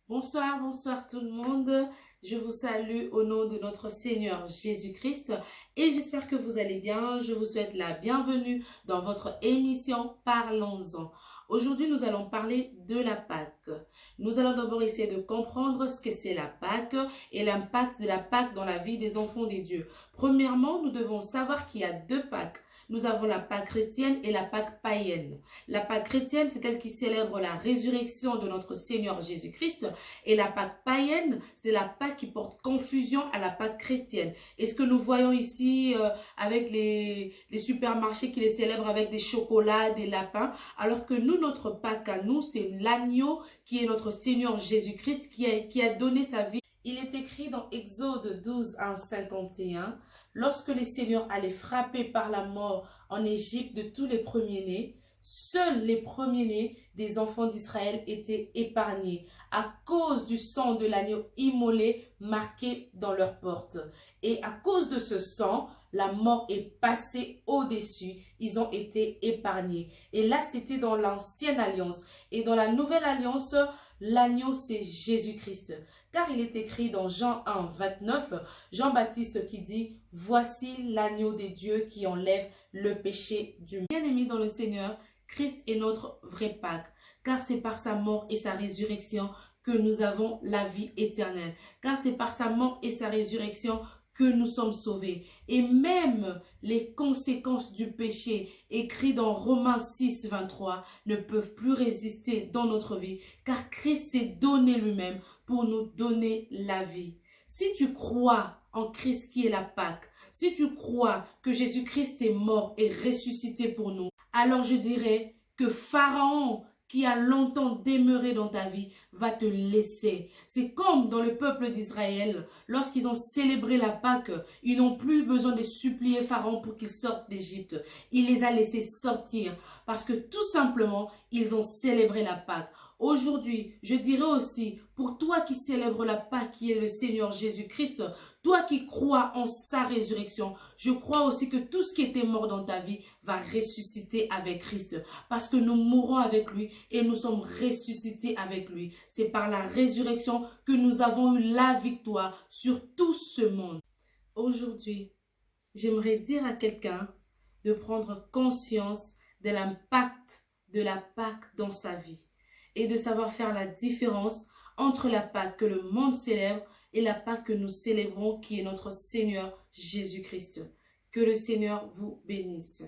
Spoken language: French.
Bonsoir, bonsoir tout le monde. Je vous salue au nom de notre Seigneur Jésus-Christ et j'espère que vous allez bien. Je vous souhaite la bienvenue dans votre émission Parlons-en. Aujourd'hui, nous allons parler de la Pâque. Nous allons d'abord essayer de comprendre ce que c'est la Pâque et l'impact de la Pâque dans la vie des enfants des dieux. Premièrement, nous devons savoir qu'il y a deux Pâques. Nous avons la Pâque chrétienne et la Pâque païenne. La Pâque chrétienne, c'est celle qui célèbre la résurrection de notre Seigneur Jésus-Christ. Et la Pâque païenne, c'est la Pâque qui porte confusion à la Pâque chrétienne. Et ce que nous voyons ici avec les supermarchés qui les célèbrent avec des chocolats, des lapins, alors que nous, notre Pâque à nous, c'est l'agneau qui est notre Seigneur Jésus-Christ qui a donné sa vie. Il est écrit dans Exode 12, 1, 51, lorsque le Seigneur allait frapper par la mort en Égypte de tous les premiers-nés, seuls les premiers-nés des enfants d'Israël étaient épargnés à cause du sang de l'agneau immolé marqué dans leurs portes. Et à cause de ce sang, la mort est passée au-dessus. Ils ont été épargnés. Et là, c'était dans l'ancienne alliance. Et dans la nouvelle alliance, l'agneau, c'est Jésus-Christ. Car il est écrit dans Jean 1, 29, Jean-Baptiste qui dit « Voici l'agneau des dieux qui enlève le péché du monde. » Bien-aimés dans le Seigneur, Christ est notre vraie Pâque. Car c'est par sa mort et sa résurrection que nous avons la vie éternelle. Car c'est par sa mort et sa résurrection que nous sommes sauvés. Et même les conséquences du péché écrits dans Romains 6, 23 ne peuvent plus résister dans notre vie, car Christ s'est donné lui-même pour nous donner la vie. Si tu crois en Christ qui est la Pâque, si tu crois que Jésus-Christ est mort et ressuscité pour nous, alors je dirais que Pharaon, qui a longtemps demeuré dans ta vie, va te laisser. C'est comme dans le peuple d'Israël, lorsqu'ils ont célébré la Pâque, ils n'ont plus besoin de supplier Pharaon pour qu'il sorte d'Égypte. Il les a laissés sortir parce que tout simplement, ils ont célébré la Pâque. Aujourd'hui, je dirais aussi, pour toi qui célèbres la Pâque, qui est le Seigneur Jésus-Christ, toi qui crois en sa résurrection, je crois aussi que tout ce qui était mort dans ta vie va ressusciter avec Christ. Parce que nous mourrons avec lui et nous sommes ressuscités avec lui. C'est par la résurrection que nous avons eu la victoire sur tout ce monde. Aujourd'hui, j'aimerais dire à quelqu'un de prendre conscience de l'impact de la Pâque dans sa vie et de savoir faire la différence entre la Pâque que le monde célèbre et la Pâque que nous célébrons qui est notre Seigneur Jésus-Christ. Que le Seigneur vous bénisse.